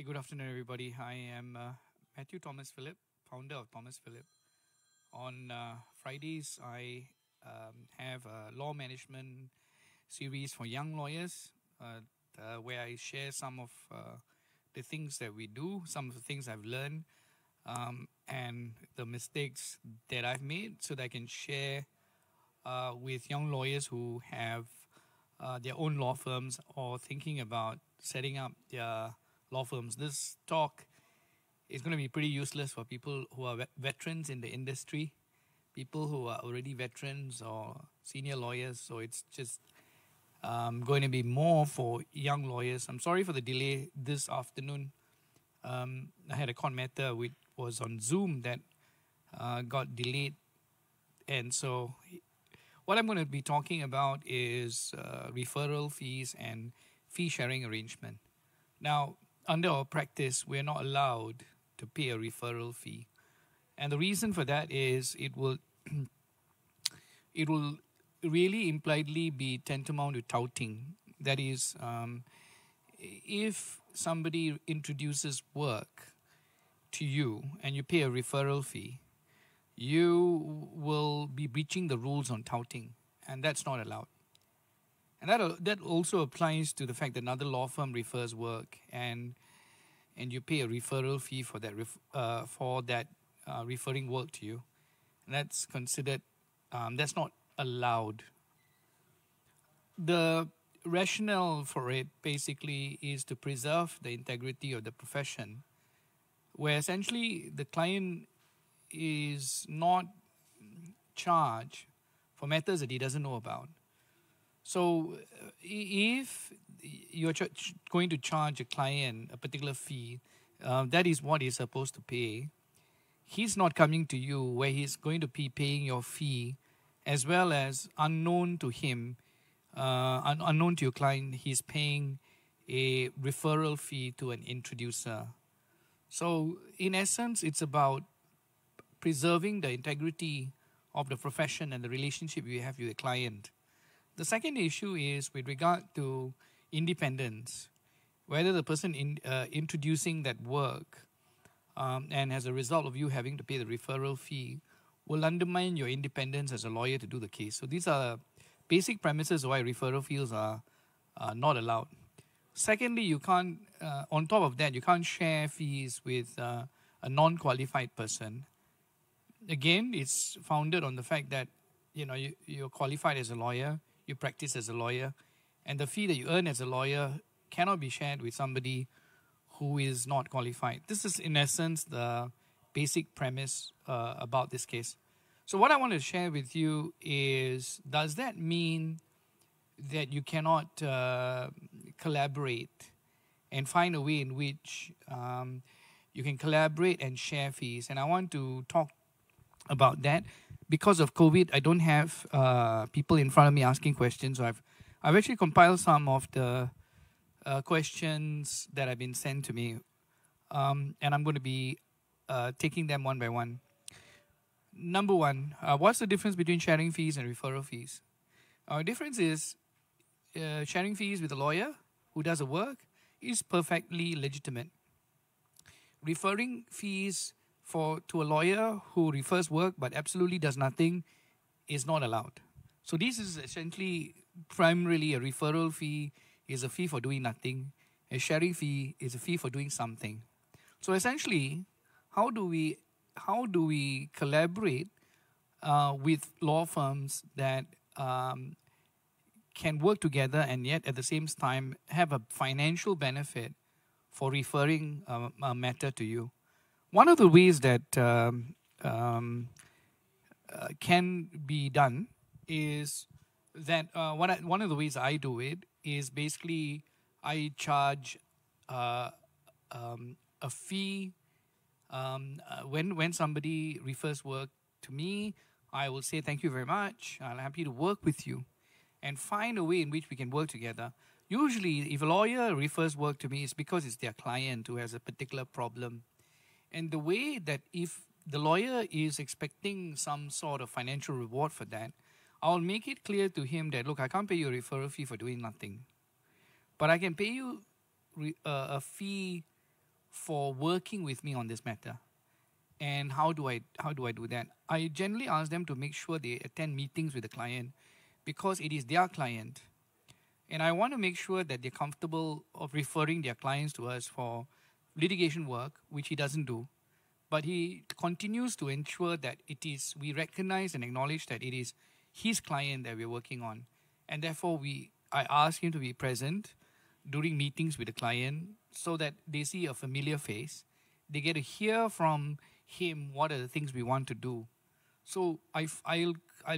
Hey, good afternoon, everybody. I am Matthew Thomas Phillip, founder of Thomas Phillip. On Fridays, I have a law management series for young lawyers where I share some of the things that we do, some of the things I've learned, and the mistakes that I've made so that I can share with young lawyers who have their own law firms or thinking about setting up their law firms. This talk is going to be pretty useless for people who are veterans in the industry, people who are already veterans or senior lawyers. So it's just going to be more for young lawyers. I'm sorry for the delay this afternoon. I had a court matter which was on Zoom that got delayed. And so what I'm going to be talking about is referral fees and fee sharing arrangement. Now, under our practice, we're not allowed to pay a referral fee. And the reason for that is it will really impliedly be tantamount to touting. That is, if somebody introduces work to you and you pay a referral fee, you will be breaching the rules on touting, and that's not allowed. And that also applies to the fact that another law firm refers work, and you pay a referral fee for that referring work to you. And that's considered that's not allowed. The rationale for it basically is to preserve the integrity of the profession, where essentially the client is not charged for matters that he doesn't know about. So if you're going to charge a client a particular fee, that is what he's supposed to pay. He's not coming to you where he's going to be paying your fee, as well as unknown to him, unknown to your client, he's paying a referral fee to an introducer. So in essence, it's about preserving the integrity of the profession and the relationship you have with the client. The second issue is with regard to independence, whether the person introducing that work and as a result of you having to pay the referral fee will undermine your independence as a lawyer to do the case. So these are basic premises why referral fees are not allowed. Secondly, you can't, on top of that, you can't share fees with a non-qualified person. Again, it's founded on the fact that you're qualified as a lawyer, you practice as a lawyer, and the fee that you earn as a lawyer cannot be shared with somebody who is not qualified. This is, in essence, the basic premise about this case. So what I want to share with you is, does that mean that you cannot collaborate and find a way in which you can collaborate and share fees? And I want to talk about that. Because of COVID, I don't have people in front of me asking questions. So I've actually compiled some of the questions that have been sent to me, and I'm going to be taking them one by one. Number one, what's the difference between sharing fees and referral fees? Our difference is sharing fees with a lawyer who does the work is perfectly legitimate. Referring fees to a lawyer who refers work but absolutely does nothing is not allowed. So this is essentially primarily a referral fee is a fee for doing nothing. A sharing fee is a fee for doing something. So essentially, how do we collaborate with law firms that can work together and yet at the same time have a financial benefit for referring a matter to you? One of the ways that can be done is that one of the ways I do it is basically I charge a fee when somebody refers work to me. I will say thank you very much. I'm happy to work with you, and find a way in which we can work together. Usually, if a lawyer refers work to me, it's because it's their client who has a particular problem. And the way that if the lawyer is expecting some sort of financial reward for that, I'll make it clear to him that, look, I can't pay you a referral fee for doing nothing. But I can pay you a fee for working with me on this matter. And how do I do that? I generally ask them to make sure they attend meetings with the client because it is their client. And I want to make sure that they're comfortable of referring their clients to us for litigation work, which he doesn't do. But he continues to ensure that we recognize and acknowledge that it is his client that we're working on. And therefore I ask him to be present during meetings with the client so that they see a familiar face. They get to hear from him what are the things we want to do. So I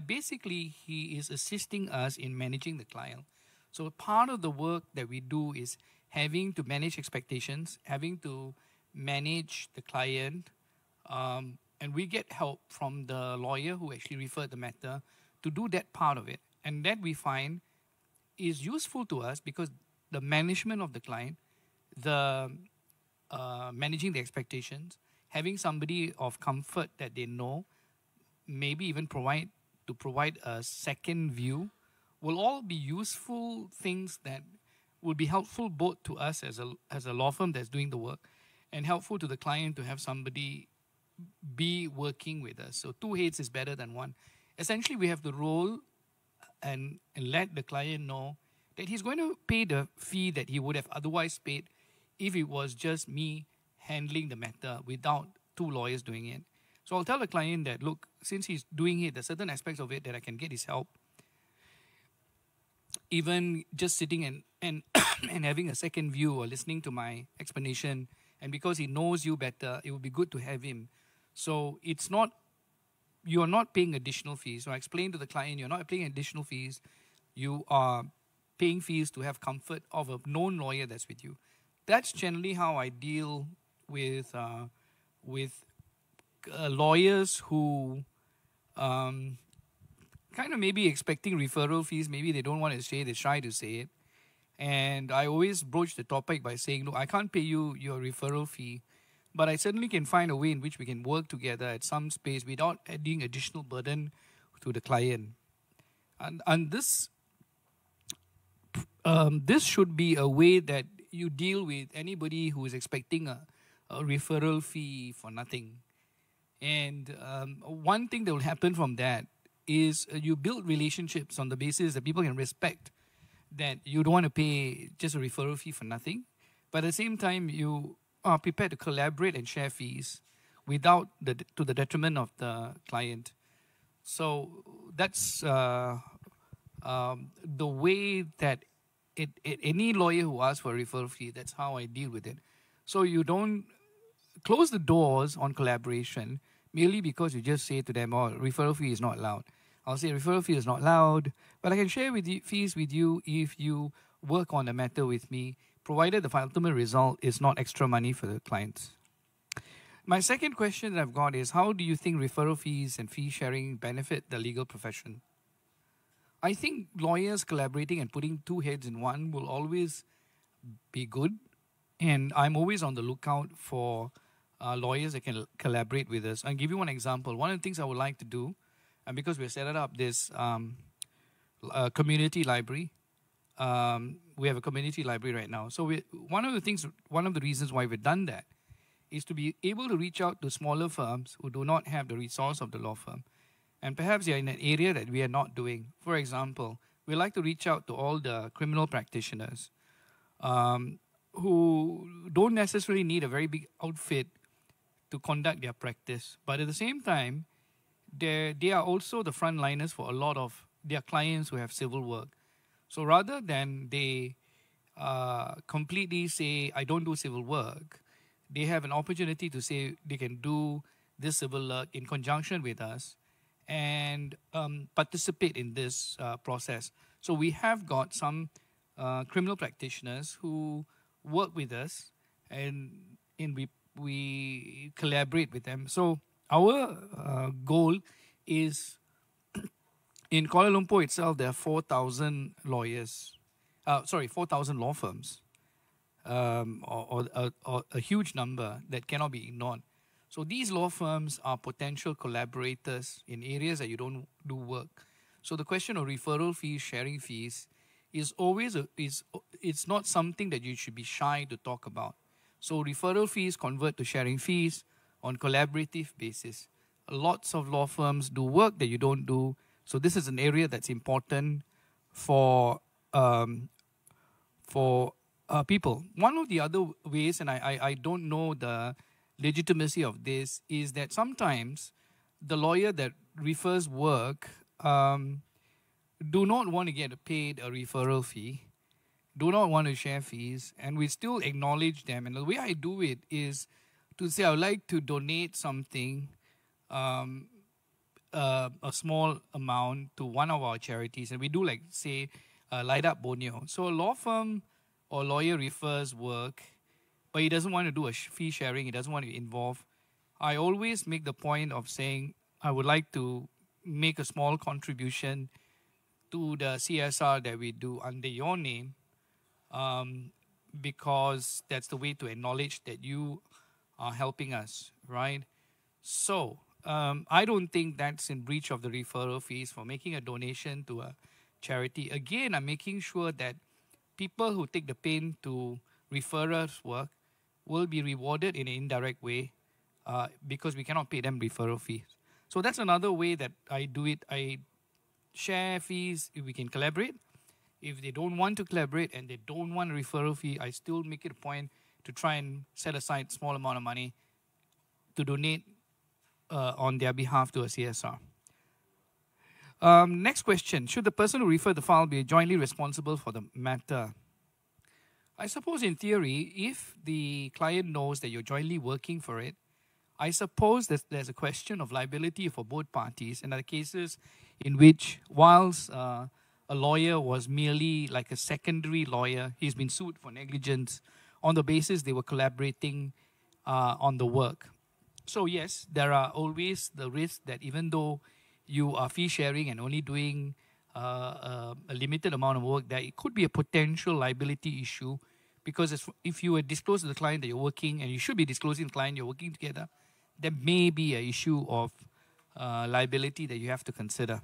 basically, he is assisting us in managing the client. So part of the work that we do is having to manage expectations, having to manage the client, and we get help from the lawyer who actually referred the matter to do that part of it. And that we find is useful to us because the management of the client, the managing the expectations, having somebody of comfort that they know, maybe even provide a second view, will all be useful things that will be helpful both to us as a law firm that's doing the work and helpful to the client to have somebody be working with us. So two heads is better than one. Essentially, we have the role and let the client know that he's going to pay the fee that he would have otherwise paid if it was just me handling the matter without two lawyers doing it. So I'll tell the client that, look, since he's doing it, there's certain aspects of it that I can get his help. Even just sitting and and having a second view or listening to my explanation, and because he knows you better, it would be good to have him. So it's not, you're not paying additional fees. So I explained to the client, you're not paying additional fees. You are paying fees to have comfort of a known lawyer that's with you. That's generally how I deal with lawyers who kind of maybe expecting referral fees. Maybe they don't want to say it, they're shy to say it. And I always broach the topic by saying, look, I can't pay you your referral fee, but I certainly can find a way in which we can work together at some space without adding additional burden to the client. And this should be a way that you deal with anybody who is expecting a referral fee for nothing. And one thing that will happen from that is you build relationships on the basis that people can respect that you don't want to pay just a referral fee for nothing. But at the same time, you are prepared to collaborate and share fees without to the detriment of the client. So that's the way that any lawyer who asks for a referral fee, that's how I deal with it. So you don't close the doors on collaboration merely because you just say to them, oh, referral fee is not allowed. I'll say referral fee is not allowed, but I can share fees with you if you work on the matter with me, provided the ultimate result is not extra money for the clients. My second question that I've got is, how do you think referral fees and fee sharing benefit the legal profession? I think lawyers collaborating and putting two heads in one will always be good. And I'm always on the lookout for lawyers that can collaborate with us. I'll give you one example. One of the things I would like to do, and because we've set up this community library, we have a community library right now. So one of the reasons why we've done that is to be able to reach out to smaller firms who do not have the resource of the law firm. And perhaps they're in an area that we are not doing. For example, we like to reach out to all the criminal practitioners who don't necessarily need a very big outfit to conduct their practice. But at the same time, they are also the frontliners for a lot of their clients who have civil work. So rather than they completely say, I don't do civil work, they have an opportunity to say they can do this civil work in conjunction with us and participate in this process. So we have got some criminal practitioners who work with us, and we collaborate with them. So our goal is, in Kuala Lumpur itself, there are 4,000 lawyers, 4,000 law firms, or a huge number that cannot be ignored. So these law firms are potential collaborators in areas that you don't do work. So the question of referral fees, sharing fees, is always it's not something that you should be shy to talk about. So referral fees convert to sharing fees on collaborative basis. Lots of law firms do work that you don't do. So this is an area that's important for um, people. One of the other ways, and I don't know the legitimacy of this, is that sometimes the lawyer that refers work do not want to get paid a referral fee, do not want to share fees, and we still acknowledge them. And the way I do it is to say I would like to donate something, a small amount to one of our charities, and we do like say Light Up Borneo. So a law firm or lawyer refers work, but he doesn't want to do a fee sharing. He doesn't want to be involved. I always make the point of saying I would like to make a small contribution to the CSR that we do under your name, because that's the way to acknowledge that you are helping us, right? So I don't think that's in breach of the referral fees for making a donation to a charity. Again, I'm making sure that people who take the pain to refer us work will be rewarded in an indirect way, because we cannot pay them referral fees. So that's another way that I do it. I share fees if we can collaborate. If they don't want to collaborate and they don't want a referral fee, I still make it a point to try and set aside a small amount of money to donate on their behalf to a CSR. Next question. Should the person who referred the file be jointly responsible for the matter? I suppose in theory, if the client knows that you're jointly working for it, I suppose that there's a question of liability for both parties. And there are cases in which, whilst a lawyer was merely like a secondary lawyer, he's been sued for negligence on the basis they were collaborating on the work. So yes, there are always the risk that even though you are fee sharing and only doing a limited amount of work, that it could be a potential liability issue, because if you disclose to the client that you're working, and you should be disclosing to the client you're working together, there may be an issue of liability that you have to consider.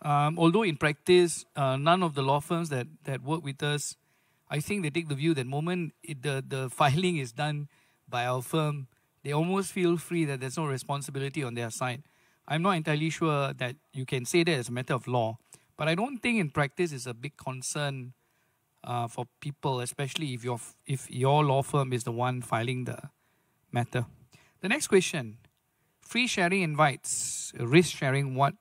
Although in practice, none of the law firms that work with us, I think they take the view that moment the filing is done by our firm, they almost feel free that there's no responsibility on their side. I'm not entirely sure that you can say that as a matter of law, but I don't think in practice it's a big concern for people, especially if your law firm is the one filing the matter. The next question: free sharing invites risk sharing. What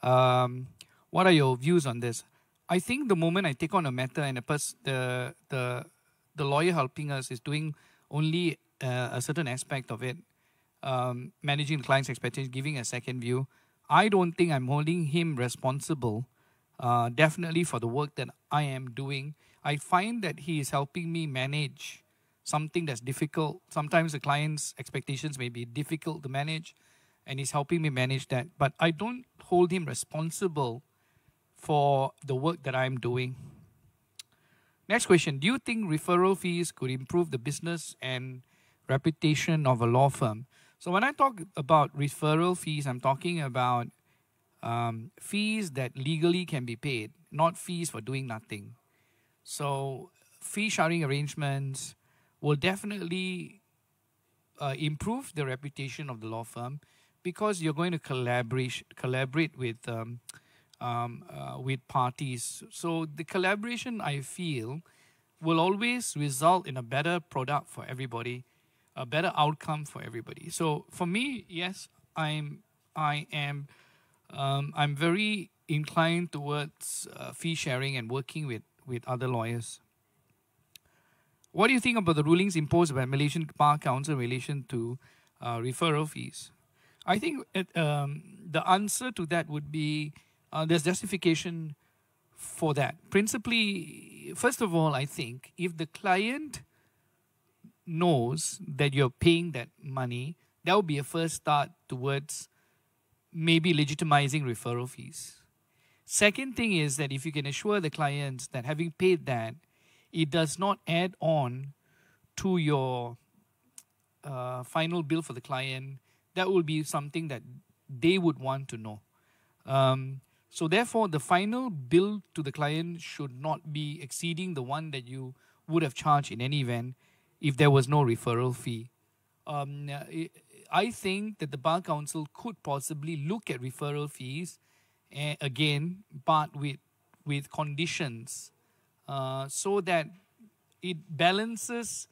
are your views on this? I think the moment I take on a matter and the lawyer helping us is doing only a certain aspect of it, managing the client's expectations, giving a second view, I don't think I'm holding him responsible, definitely for the work that I am doing. I find that he is helping me manage something that's difficult. Sometimes the client's expectations may be difficult to manage, and he's helping me manage that. But I don't hold him responsible for the work that I'm doing. Next question. Do you think referral fees could improve the business and reputation of a law firm? So when I talk about referral fees, I'm talking about fees that legally can be paid, not fees for doing nothing. So fee sharing arrangements will definitely improve the reputation of the law firm, because you're going to collaborate with parties. So the collaboration, I feel, will always result in a better product for everybody, a better outcome for everybody. So for me, yes, I'm very inclined towards fee sharing and working with other lawyers. What do you think about the rulings imposed by Malaysian Bar Council in relation to referral fees? I think the answer to that would be there's justification for that. Principally, first of all, I think if the client knows that you're paying that money, that would be a first start towards maybe legitimizing referral fees. Second thing is that if you can assure the clients that having paid that, it does not add on to your final bill for the client, that will be something that they would want to know. So therefore, the final bill to the client should not be exceeding the one that you would have charged in any event. if there was no referral fee. I think that the Bar Council could possibly look at referral fees again, but with conditions, so that it balances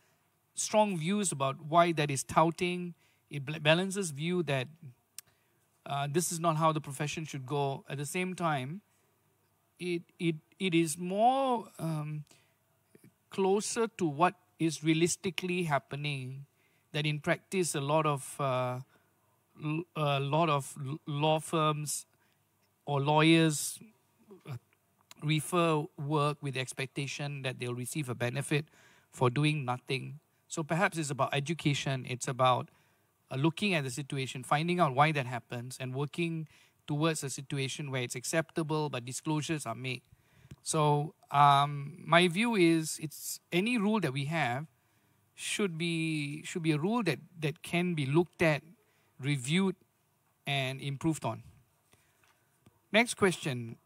strong views about why that is touting. It balances view that this is not how the profession should go. At the same time, it is more closer to what is realistically happening. That in practice, a lot of law firms or lawyers refer work with the expectation that they'll receive a benefit for doing nothing. So perhaps it's about education. It's about looking at the situation, finding out why that happens, and working towards a situation where it's acceptable but disclosures are made. So my view is, it's any rule that we have should be a rule that can be looked at, reviewed, and improved on. Next question.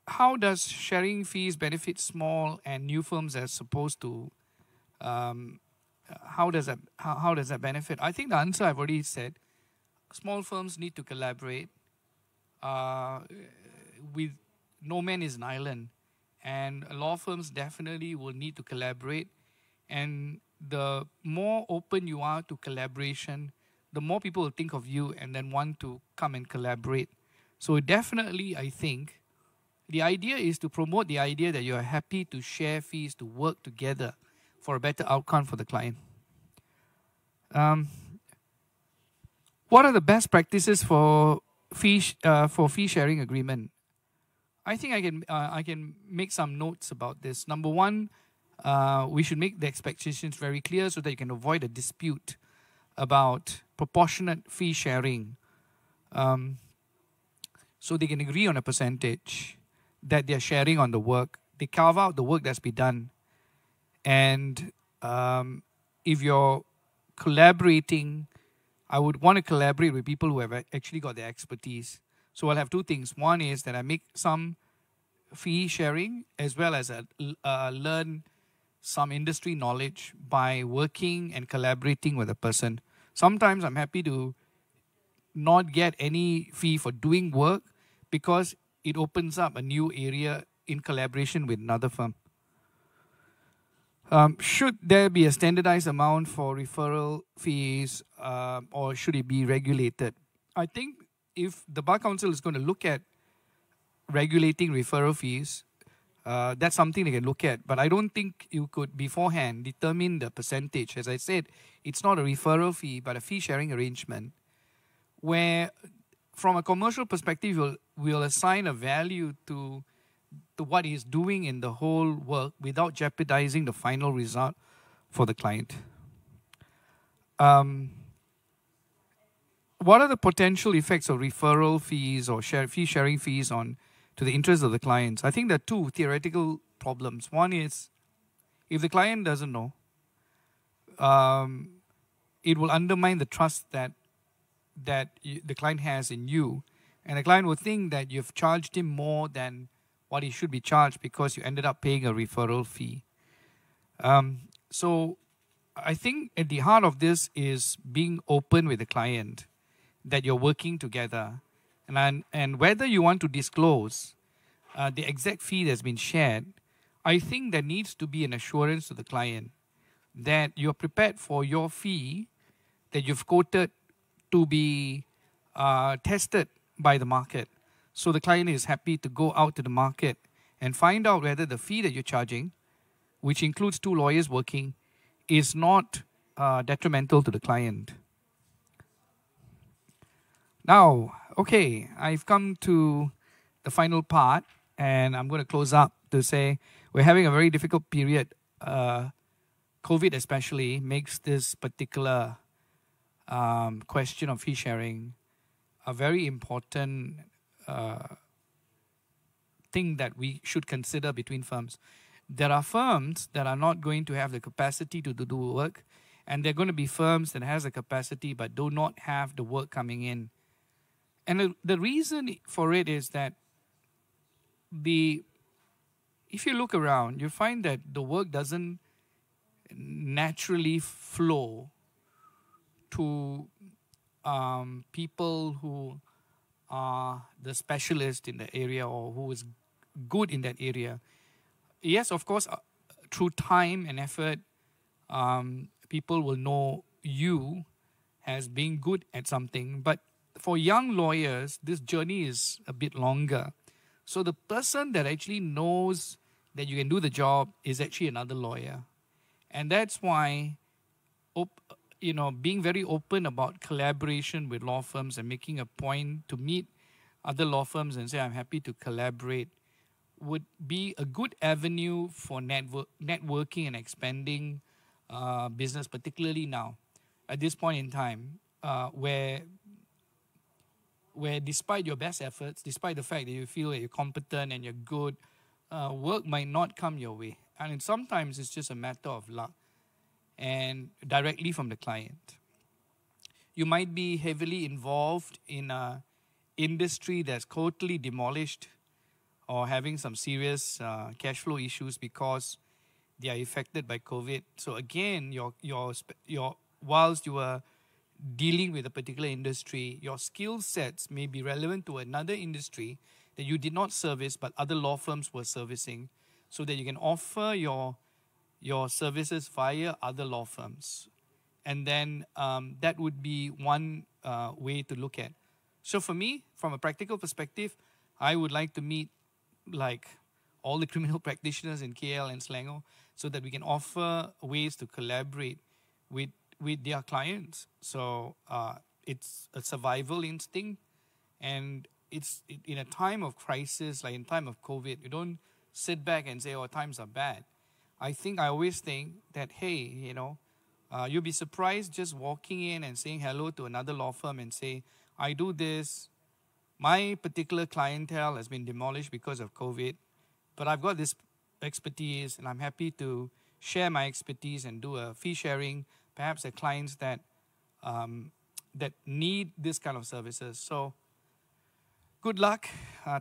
How does sharing fees benefit small and new firms as opposed to how does that benefit? I think the answer I've already said. Small firms need to collaborate. With no man is an island, and law firms definitely will need to collaborate. And the more open you are to collaboration, the more people will think of you and then want to come and collaborate. So definitely, I think the idea is to promote the idea that you are happy to share fees, to work together for a better outcome for the client. What are the best practices for fee sharing agreement? I think I can make some notes about this. Number one, we should make the expectations very clear so that you can avoid a dispute about proportionate fee sharing. So they can agree on a percentage that they're sharing on the work. They carve out the work that's been done. And if you're collaborating, I would want to collaborate with people who have actually got the expertise. So I'll have two things. One is that I make some fee sharing as well as learn some industry knowledge by working and collaborating with a person. Sometimes I'm happy to not get any fee for doing work because it opens up a new area in collaboration with another firm. Should there be a standardized amount for referral fees or should it be regulated? I think if the Bar Council is going to look at regulating referral fees, that's something they can look at. But I don't think you could beforehand determine the percentage. As I said, it's not a referral fee, but a fee sharing arrangement where from a commercial perspective, we'll assign a value to what he's doing in the whole work without jeopardizing the final result for the client. What are the potential effects of referral fees or fee sharing fees to the interest of the clients? I think there are two theoretical problems. One is, if the client doesn't know, it will undermine the trust that the client has in you, and the client will think that you've charged him more than what he should be charged because you ended up paying a referral fee. So I think at the heart of this is being open with the client that you're working together, and whether you want to disclose the exact fee that's been shared, I think there needs to be an assurance to the client that you're prepared for your fee that you've quoted to be tested by the market. So the client is happy to go out to the market and find out whether the fee that you're charging, which includes 2 lawyers working, is not detrimental to the client. Now, okay, I've come to the final part, and I'm going to close up to say we're having a very difficult period. COVID especially makes this particular question of fee sharing a very important thing that we should consider between firms. There are firms that are not going to have the capacity to do work, and there are going to be firms that has the capacity but do not have the work coming in. And the reason for it is that if you look around, you find that the work doesn't naturally flow to people who are the specialist in the area or who is good in that area. Yes, of course, through time and effort, people will know you as being good at something. But for young lawyers, this journey is a bit longer. So the person that actually knows that you can do the job is actually another lawyer. And that's why, being very open about collaboration with law firms and making a point to meet other law firms and say, I'm happy to collaborate, would be a good avenue for networking and expanding business, particularly now, at this point in time, where despite your best efforts, despite the fact that you feel that you're competent and you're good, work might not come your way. And sometimes it's just a matter of luck and directly from the client. You might be heavily involved in an industry that's totally demolished or having some serious cash flow issues because they are affected by COVID. So again, whilst you are dealing with a particular industry, your skill sets may be relevant to another industry that you did not service but other law firms were servicing, so that you can offer your services via other law firms. And then that would be one way to look at. So for me, from a practical perspective, I would like to meet like all the criminal practitioners in KL and Selangor so that we can offer ways to collaborate with their clients. So it's a survival instinct, and it's in a time of crisis, like in time of COVID, you don't sit back and say, oh, times are bad. I always think that, hey, you'll be surprised just walking in and saying hello to another law firm and say, I do this. My particular clientele has been demolished because of COVID, but I've got this expertise and I'm happy to share my expertise and do a fee sharing, perhaps at clients that need this kind of services. So good luck.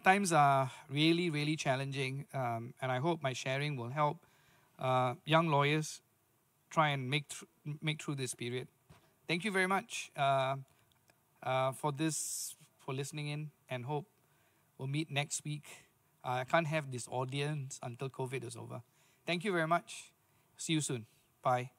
Times are really, really challenging, and I hope my sharing will help young lawyers try and make through this period. Thank you very much for listening in, and hope we'll meet next week. I can't have this audience until COVID is over. Thank you very much. See you soon. Bye.